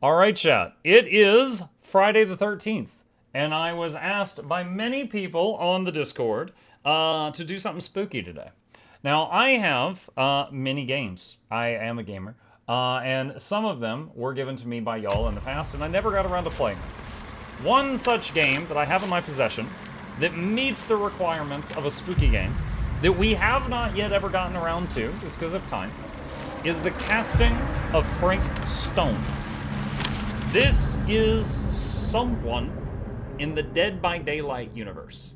All right, chat. It is Friday the 13th, and I was asked by many people on the Discord to do something spooky today. Now, I have many games. I am a gamer, and some of them were given to me by y'all in the past, and I never got around to playing them. One such game that I have in my possession that meets the requirements of a spooky game that we have not yet ever gotten around to, just because of time, is the casting of Frank Stone. This is someone in the Dead by Daylight universe.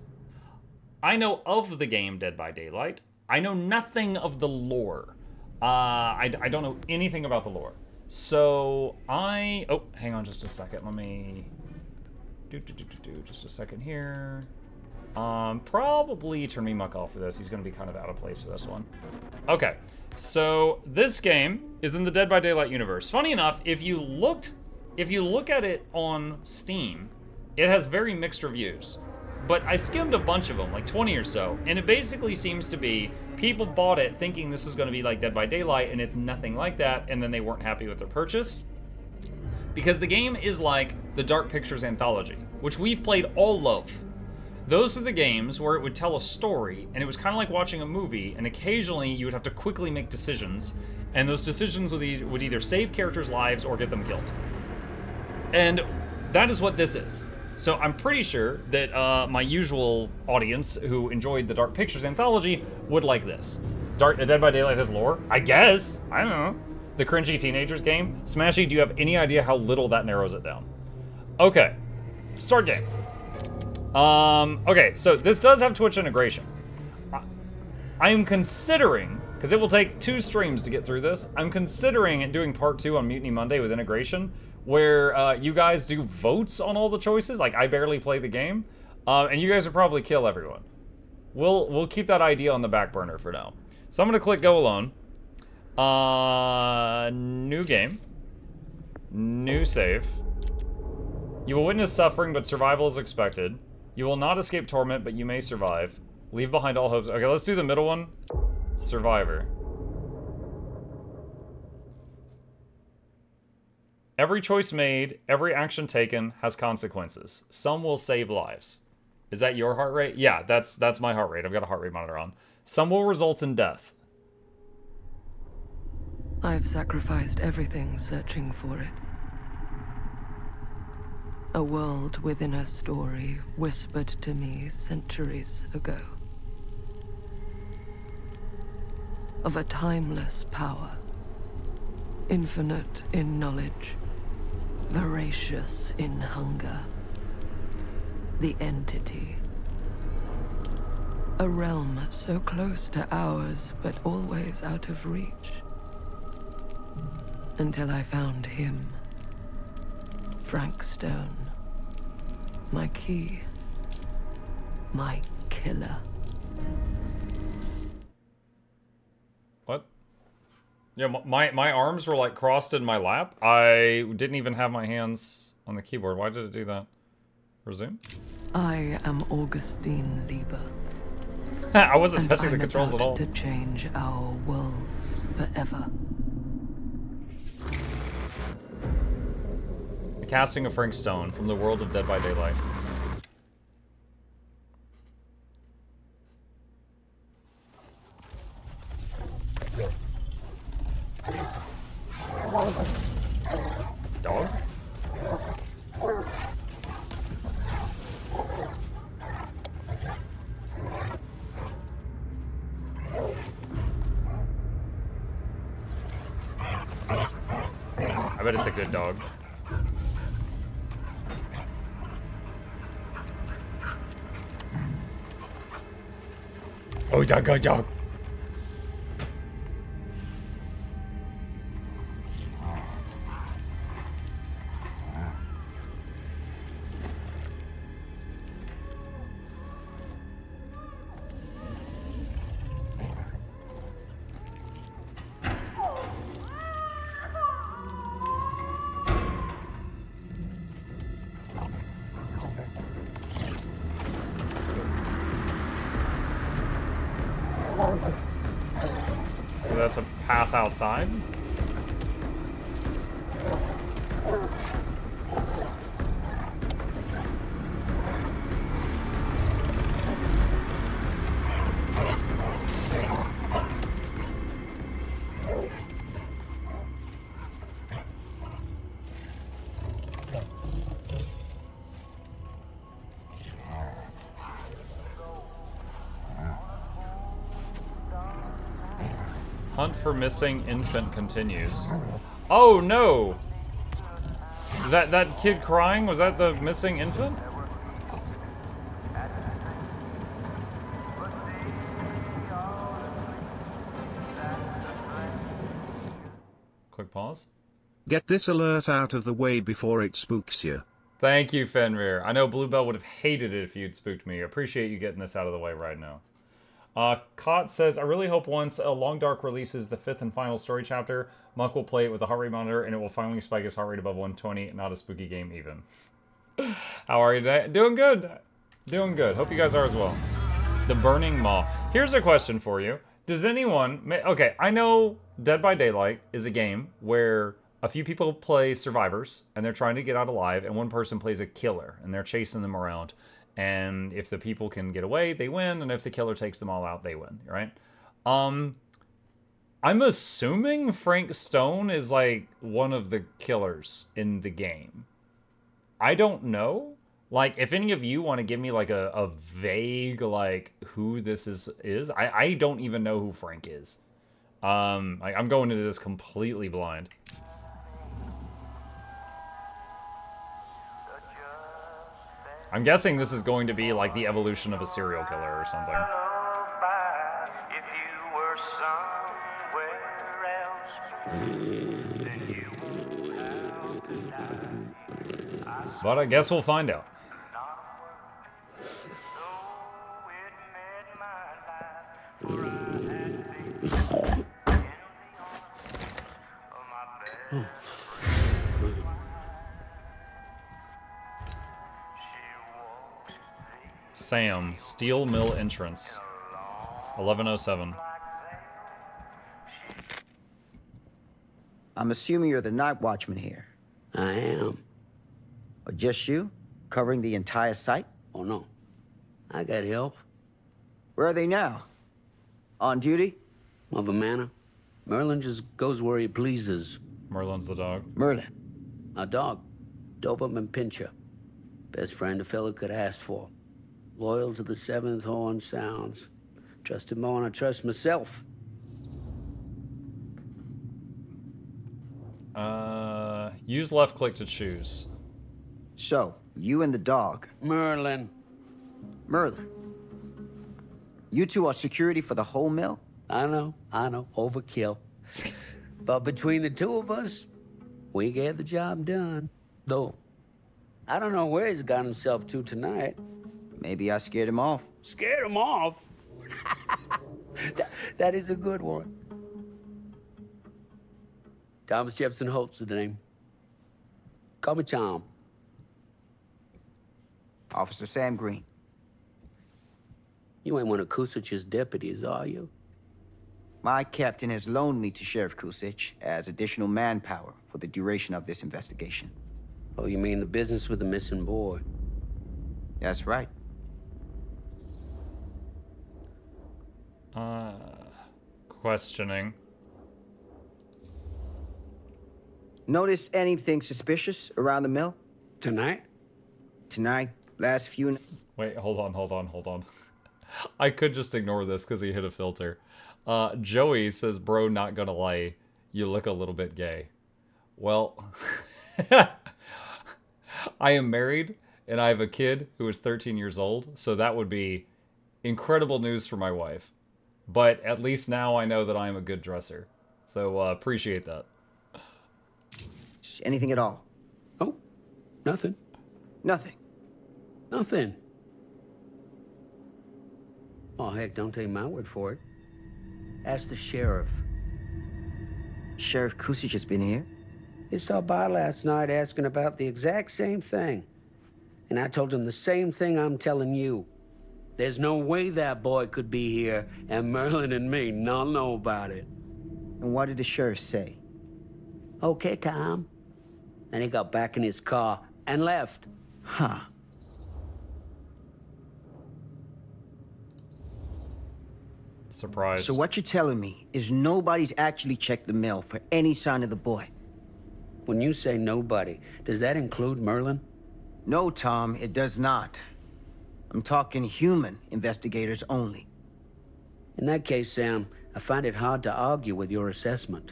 I know of the game Dead by Daylight. I know nothing of the lore. I don't know anything about the lore. So oh, hang on just a second. Let me just a second here. Probably turn me Muck off for this. He's gonna be kind of out of place for this one. Okay, so this game is in the Dead by Daylight universe. Funny enough, if you look at it on Steam, it has very mixed reviews. But I skimmed a bunch of them, like 20 or so, and it basically seems to be people bought it thinking this was going to be like Dead by Daylight, and it's nothing like that, and then they weren't happy with their purchase. Because the game is like the Dark Pictures Anthology, which we've played all of. Those were the games where it would tell a story, and it was kind of like watching a movie, and occasionally you would have to quickly make decisions, and those decisions would either save characters' lives or get them killed. And that is what this is. So I'm pretty sure that my usual audience who enjoyed the Dark Pictures Anthology would like this. Dead by Daylight has lore? I guess. I don't know. The cringy teenagers game? Smashy, do you have any idea how little that narrows it down? Okay. Start game. Okay, so this does have Twitch integration. I am considering, because it will take 2 streams to get through this, I'm considering doing part 2 on Mutiny Monday with integration, where you guys do votes on all the choices. Like, I barely play the game, and you guys would probably kill everyone. We'll keep that idea on the back burner for now. So I'm gonna click Go Alone. New game. New save. You will witness suffering, but survival is expected. You will not escape torment, but you may survive. Leave behind all hopes. Okay, let's do the middle one. Survivor. Every choice made, every action taken has consequences. Some will save lives. Is that your heart rate? Yeah, that's my heart rate. I've got a heart rate monitor on. Some will result in death. I've sacrificed everything searching for it. A world within a story whispered to me centuries ago. Of a timeless power, infinite in knowledge, voracious in hunger. The entity. A realm so close to ours, but always out of reach. Until I found him. Frank Stone. My key. My killer. What? Yeah, my arms were like crossed in my lap. I didn't even have my hands on the keyboard. Why did it do that? Resume? I am Augustine Lieber. I wasn't touching the controls at all. To change our worlds forever. The casting of Frank Stone from the world of Dead by Daylight. Dog? I bet it's a good dog. Oh, dog. So that's a path outside. Hunt for missing infant continues. Oh no! That kid crying, was that the missing infant? Quick pause. Get this alert out of the way before it spooks you. Thank you, Fenrir. I know Bluebell would have hated it if you'd spooked me. Appreciate you getting this out of the way right now. Cott says, I really hope once A Long Dark releases the 5th and final story chapter, Monk will play it with a heart rate monitor and it will finally spike his heart rate above 120. Not a spooky game even. How are you today? Doing good. Doing good. Hope you guys are as well. The Burning Maw. Here's a question for you. Does anyone... Okay, I know Dead by Daylight is a game where a few people play survivors and they're trying to get out alive and one person plays a killer and they're chasing them around. And if the people can get away, they win. And if the killer takes them all out, they win, right? I'm assuming Frank Stone is, like, one of the killers in the game. I don't know. Like, if any of you want to give me, like, a vague, like, who this is, I don't even know who Frank is. Like, I'm going into this completely blind. I'm guessing this is going to be like the evolution of a serial killer or something. But I guess we'll find out. Sam, Steel Mill entrance. 1107. I'm assuming you're the night watchman here. I am. Or just you? Covering the entire site? Oh, no. I got help. Where are they now? On duty? Of a manor. Merlin just goes where he pleases. Merlin's the dog. Merlin. A dog. Doberman Pinscher. Best friend a fella could ask for. Loyal to the seventh horn sounds. Trust him more than I trust myself. Use left click to choose. So, you and the dog. Merlin. Merlin. You two are security for the whole mill? I know. Overkill. But between the two of us, we get the job done. Though, I don't know where he's got himself to tonight. Maybe I scared him off. Scared him off? that is a good one. Thomas Jefferson Holt's the name. Call me Tom. Officer Sam Green. You ain't one of Kusich's deputies, are you? My captain has loaned me to Sheriff Kusich as additional manpower for the duration of this investigation. Oh, you mean the business with the missing boy? That's right. Questioning. Notice anything suspicious around the mill? Tonight? Tonight, last few... Wait, hold on. I could just ignore this because he hit a filter. Joey says, bro, not gonna lie, you look a little bit gay. Well, I am married and I have a kid who is 13 years old, so that would be incredible news for my wife. But at least now I know that I am a good dresser. So appreciate that. Anything at all? Oh, nothing. Nothing. Nothing. Oh, heck, don't take my word for it. Ask the sheriff. Sheriff Kusich has been here? He stopped by last night asking about the exact same thing. And I told him the same thing I'm telling you. There's no way that boy could be here, and Merlin and me not know about it. And what did the sheriff say? Okay, Tom. Then he got back in his car and left. Huh. Surprise. So what you're telling me is nobody's actually checked the mail for any sign of the boy? When you say nobody, does that include Merlin? No, Tom, it does not. I'm talking human investigators only. In that case, Sam, I find it hard to argue with your assessment.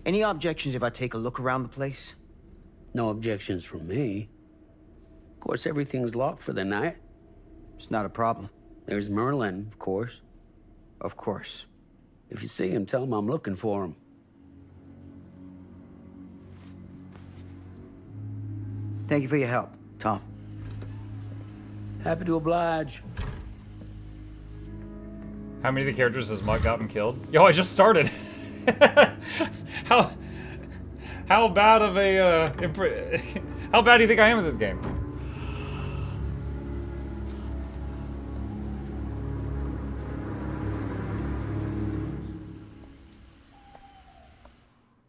Any objections if I take a look around the place? No objections from me. Of course, everything's locked for the night. It's not a problem. There's Merlin, of course. Of course. If you see him, tell him I'm looking for him. Thank you for your help, Tom. Happy to oblige. How many of the characters has Mutt gotten killed? Yo, I just started. How bad of a how bad do you think I am at this game?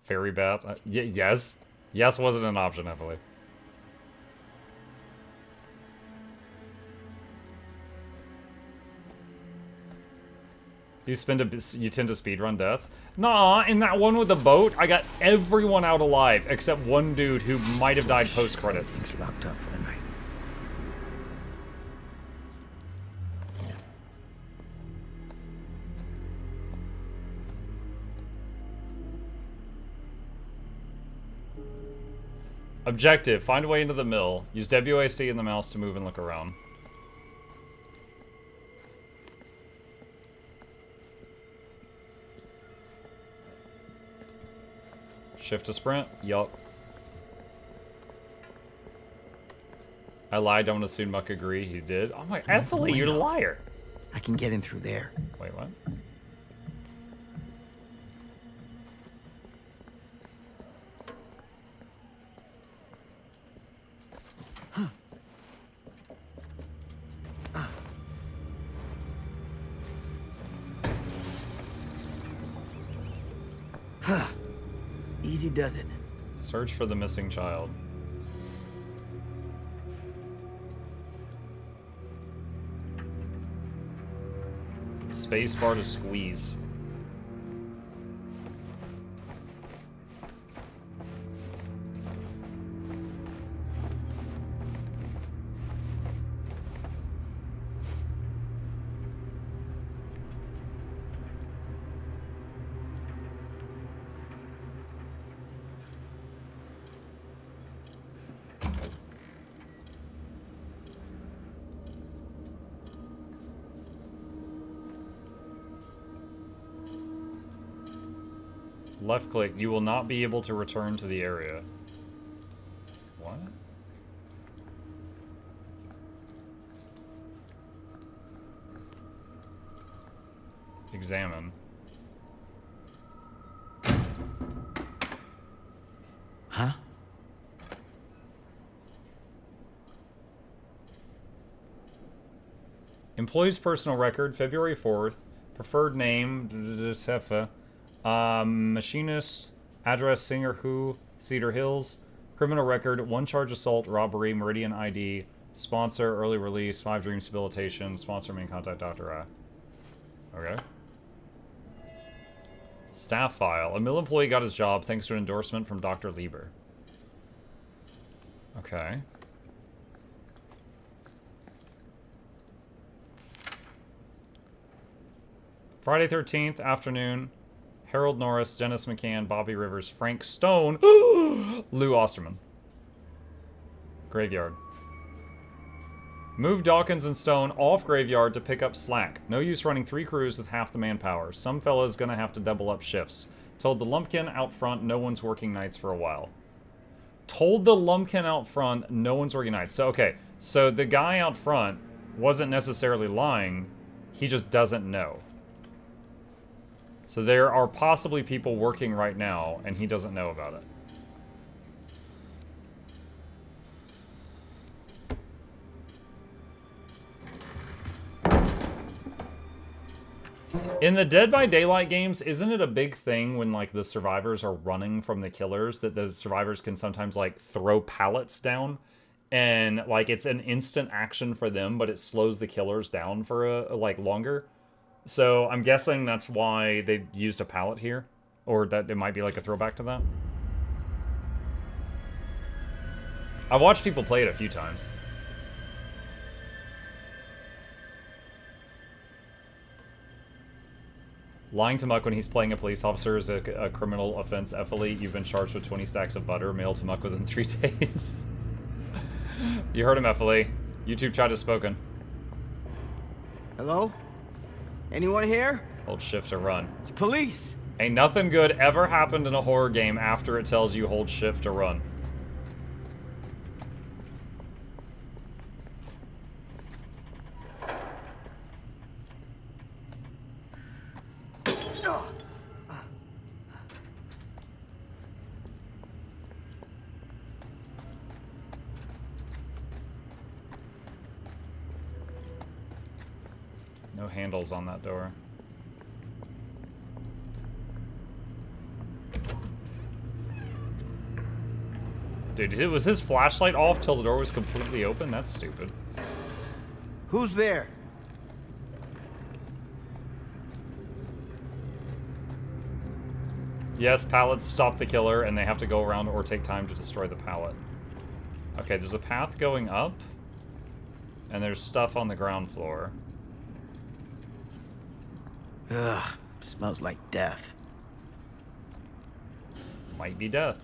Very bad. Yes, yes wasn't an option, heavily. You tend to speedrun deaths? Nah, in that one with the boat, I got everyone out alive except one dude who might have died post-credits. It's locked up for the night. Objective, find a way into the mill. Use WASD and the mouse to move and look around. Shift to sprint? Yup. I lied, don't assume Muck agree. He did. Oh my, Ethely, you're a liar. I can get in through there. Wait, what? Easy does it. Search for the missing child. Space bar to squeeze. Left click, you will not be able to return to the area. What? Examine. Huh? Employee's personal record, February 4th. Preferred name, machinist, address, Singer Who, Cedar Hills. Criminal record, 1 charge assault, robbery, Meridian ID. Sponsor, early release, 5 Dreams debilitation. Sponsor, main contact, Dr. I. Okay. Staff file. A mill employee got his job thanks to an endorsement from Dr. Lieber. Okay. Friday 13th, afternoon. Harold Norris, Dennis McCann, Bobby Rivers, Frank Stone, Lou Osterman. Graveyard. Move Dawkins and Stone off Graveyard to pick up slack. No use running 3 crews with half the manpower. Some fella's gonna have to double up shifts. Told the Lumpkin out front no one's working nights for a while. Told the Lumpkin out front no one's working nights. So, okay. So the guy out front wasn't necessarily lying. He just doesn't know. So there are possibly people working right now, and he doesn't know about it. In the Dead by Daylight games, isn't it a big thing when like the survivors are running from the killers that the survivors can sometimes like throw pallets down and like it's an instant action for them, but it slows the killers down for a like longer. So I'm guessing that's why they used a pallet here, or that it might be like a throwback to that. I've watched people play it a few times. Lying to Muck when he's playing a police officer is a criminal offense. F-Elite, you've been charged with 20 stacks of butter. Mail to Muck within 3 days. You heard him, F-Elite. YouTube chat has spoken. Hello? Anyone here? Hold shift to run. It's police. Ain't nothing good ever happened in a horror game after it tells you hold shift to run. No handles on that door. Dude, was his flashlight off till the door was completely open? That's stupid. Who's there? Yes, pallets stop the killer, and they have to go around or take time to destroy the pallet. Okay, there's a path going up, and there's stuff on the ground floor. Ugh, smells like death. Might be death.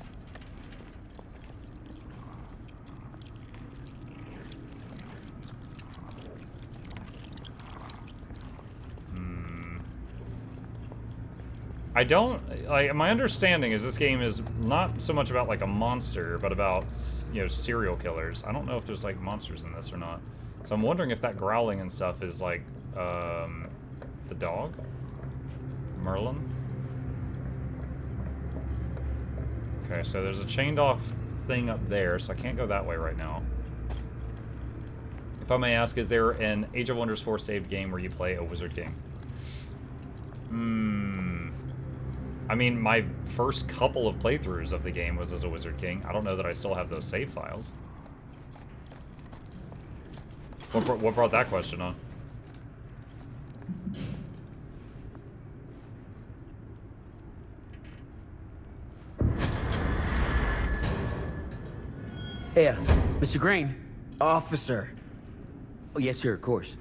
I don't, like, my understanding is this game is not so much about, like, a monster, but about, you know, serial killers. I don't know if there's, like, monsters in this or not. So I'm wondering if that growling and stuff is, like, the dog? Merlin? Okay, so there's a chained off thing up there, so I can't go that way right now. If I may ask, is there an Age of Wonders 4 saved game where you play a Wizard King? I mean, my first couple of playthroughs of the game was as a Wizard King. I don't know that I still have those save files. What brought that question on? Hey, Mr. Green. Officer. Oh, yes, sir, of course.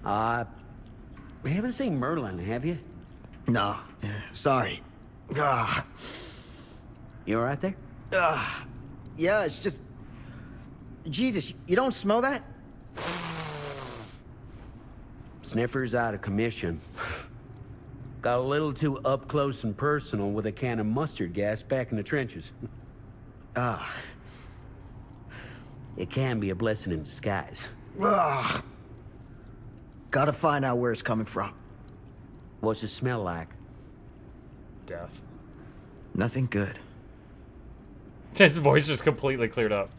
We haven't seen Merlin, have you? No, sorry. Ah. You all right there? Yeah, it's just... Jesus, you don't smell that? Sniffer's out of commission. Got a little too up close and personal with a can of mustard gas back in the trenches. It can be a blessing in disguise. Gotta find out where it's coming from. What's it smell like? Death. Nothing good. His voice just completely cleared up.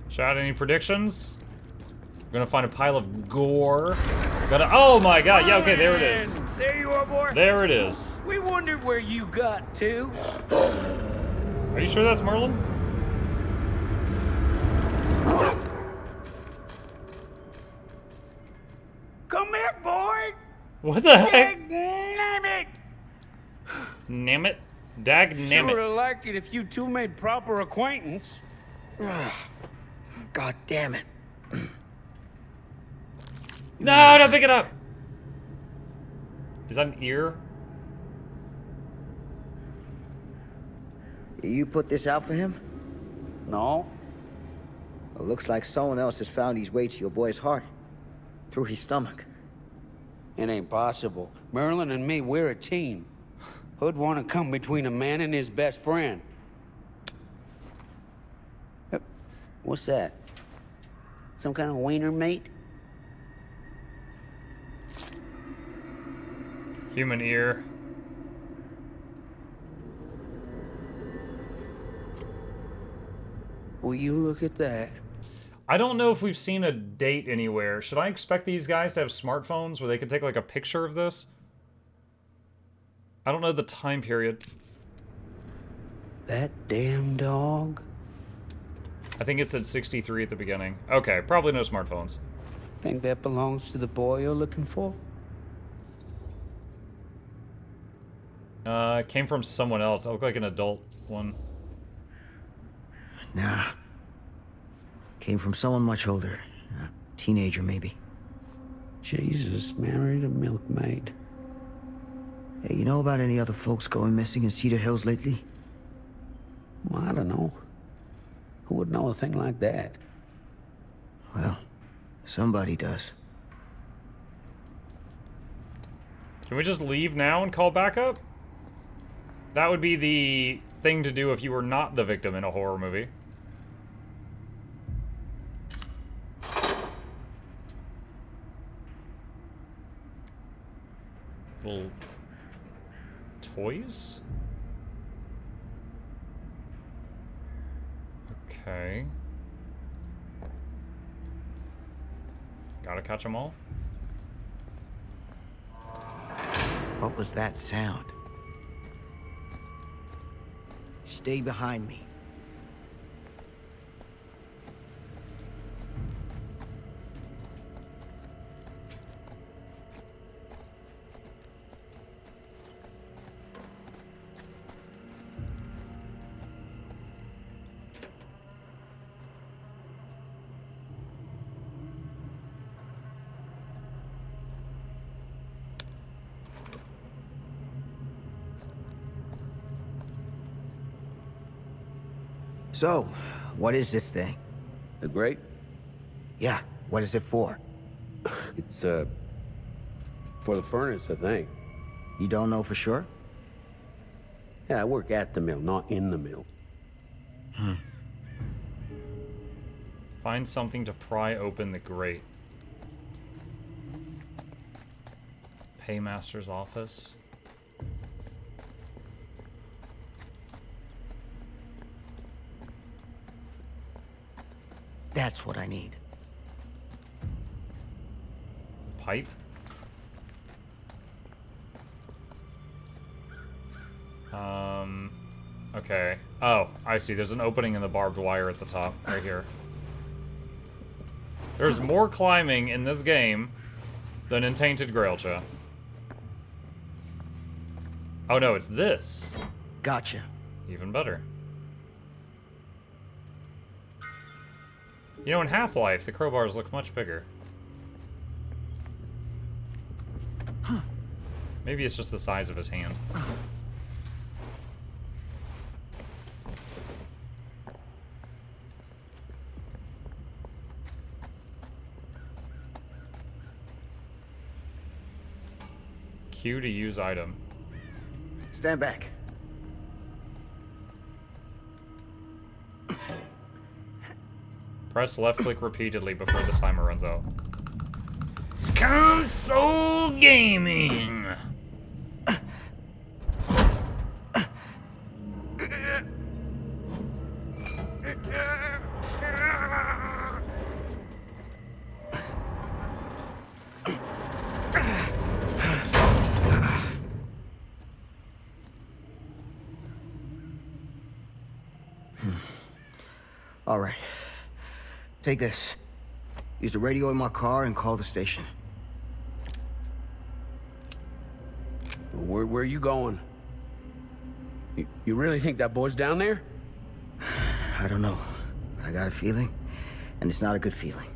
Chat, any predictions? We're gonna find a pile of gore. Oh my god, yeah, okay, there it is. There you are, boy. There it is. We wondered where you got to. Are you sure that's Merlin? Come here, boy. What the heck? Name it. Name it? Dag name Sure it. would liked it if you two made proper acquaintance. God damn it. No, don't pick it up. Is that an ear? You put this out for him? No. It looks like someone else has found his way to your boy's heart. Through his stomach. It ain't possible. Merlin and me, we're a team. Who'd want to come between a man and his best friend? What's that? Some kind of wiener mate? Human ear. Will you look at that? I don't know if we've seen a date anywhere. Should I expect these guys to have smartphones where they could take like a picture of this? I don't know the time period. That damn dog? I think it said 63 at the beginning. Okay, probably no smartphones. Think that belongs to the boy you're looking for? It came from someone else. It looked like an adult one. Nah. Came from someone much older. A teenager, maybe. Jesus, married a milkmaid. Hey, you know about any other folks going missing in Cedar Hills lately? Well, I don't know. Who would know a thing like that? Well, somebody does. Can we just leave now and call back up? That would be the thing to do if you were not the victim in a horror movie. Little toys? Okay. Gotta catch them all? What was that sound? Stay behind me. So, what is this thing? The grate? Yeah, what is it for? It's, for the furnace, I think. You don't know for sure? Yeah, I work at the mill, not in the mill. Find something to pry open the grate. Paymaster's office. That's what I need. Pipe? Okay. Oh, I see. There's an opening in the barbed wire at the top, right here. There's more climbing in this game than in Tainted Grail, chat. Oh no, it's this. Gotcha. Even better. You know, in Half-Life, the crowbars look much bigger. Maybe it's just the size of his hand. Q to use item. Stand back. Press left click repeatedly before the timer runs out. Console gaming! All right. Take this. Use the radio in my car and call the station. Where are you going? You really think that boy's down there? I don't know. I got a feeling, and it's not a good feeling.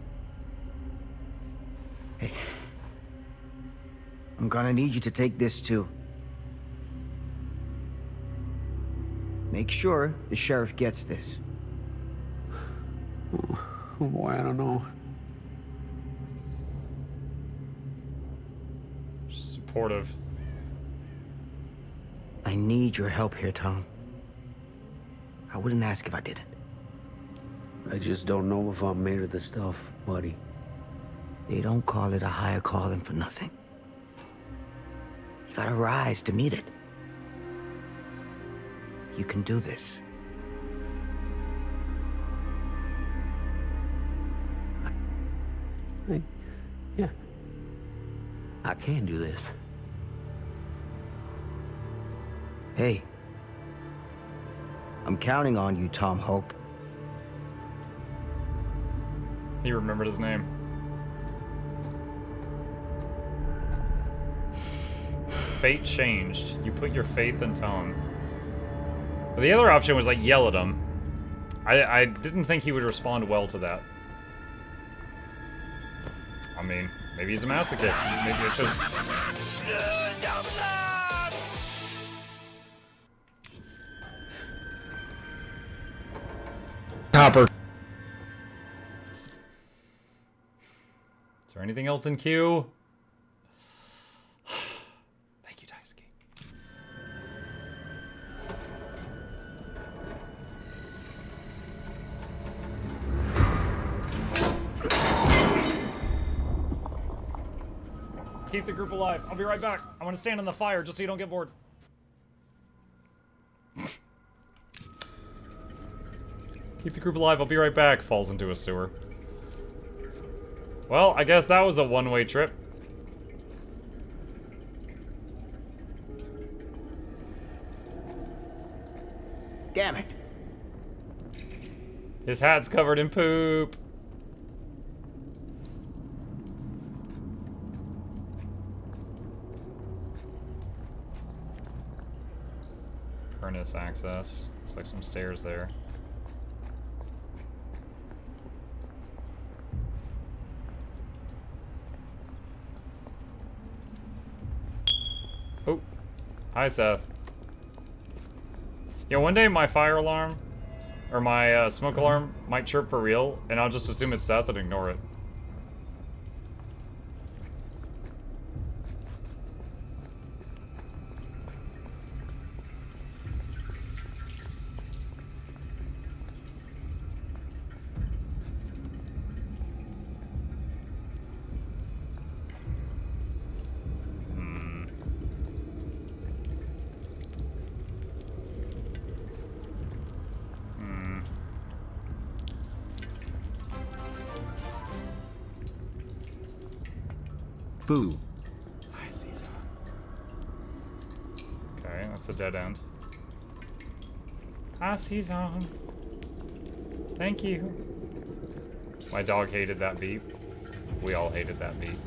Hey. I'm gonna need you to take this too. Make sure the sheriff gets this. Oh boy, I don't know. Supportive. I need your help here, Tom. I wouldn't ask if I didn't. I just don't know if I'm made of this stuff, buddy. They don't call it a higher calling for nothing. You gotta rise to meet it. You can do this. Yeah. I can do this. Hey. I'm counting on you, Tom Hope. He remembered his name. Fate changed. You put your faith in Tom. Well, the other option was like yell at him. I didn't think he would respond well to that. I mean, maybe he's a masochist. Maybe it's just... Copper. Is there anything else in queue? Thank you, Daisuke. Keep the group alive. I'll be right back. I want to stand in the fire just so you don't get bored. Keep the group alive. I'll be right back. Falls into a sewer. Well, I guess that was a one-way trip. Damn it. His hat's covered in poop. Furnace access. Looks like some stairs there. Oh. Hi, Seth. Yeah, one day my fire alarm, or my smoke alarm, might chirp for real, and I'll just assume it's Seth and ignore it. Boo. I see some. Okay, that's a dead end. I see some. Thank you. My dog hated that beep. We all hated that beep.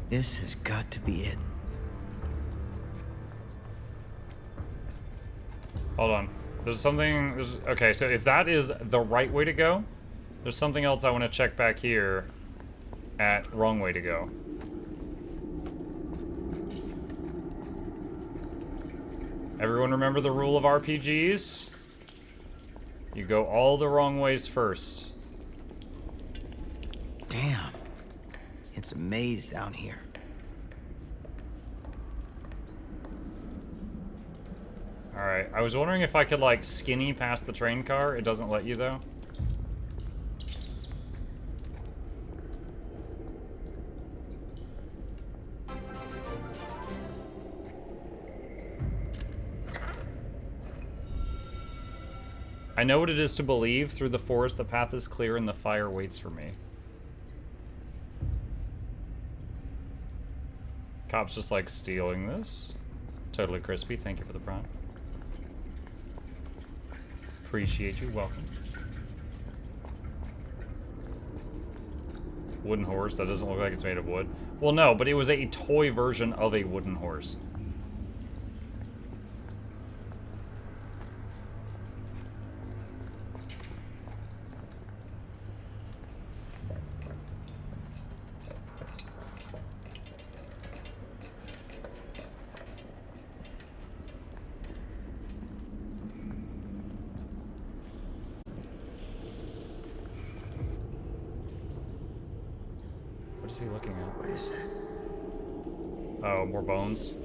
This has got to be it. Hold on. There's something... okay, so if that is the right way to go, there's something else I want to check back here at wrong way to go. Everyone remember the rule of RPGs? You go all the wrong ways first. Damn. It's a maze down here. Alright, I was wondering if I could, like, skinny past the train car. It doesn't let you, though. I know what it is to believe. Through the forest, the path is clear and the fire waits for me. Cop's just, like, stealing this. Totally crispy. Thank you for the prime. Appreciate you. Welcome. Wooden horse. That doesn't look like it's made of wood. Well, no, but it was a toy version of a wooden horse. What is he looking at? What is that? Oh, more bones.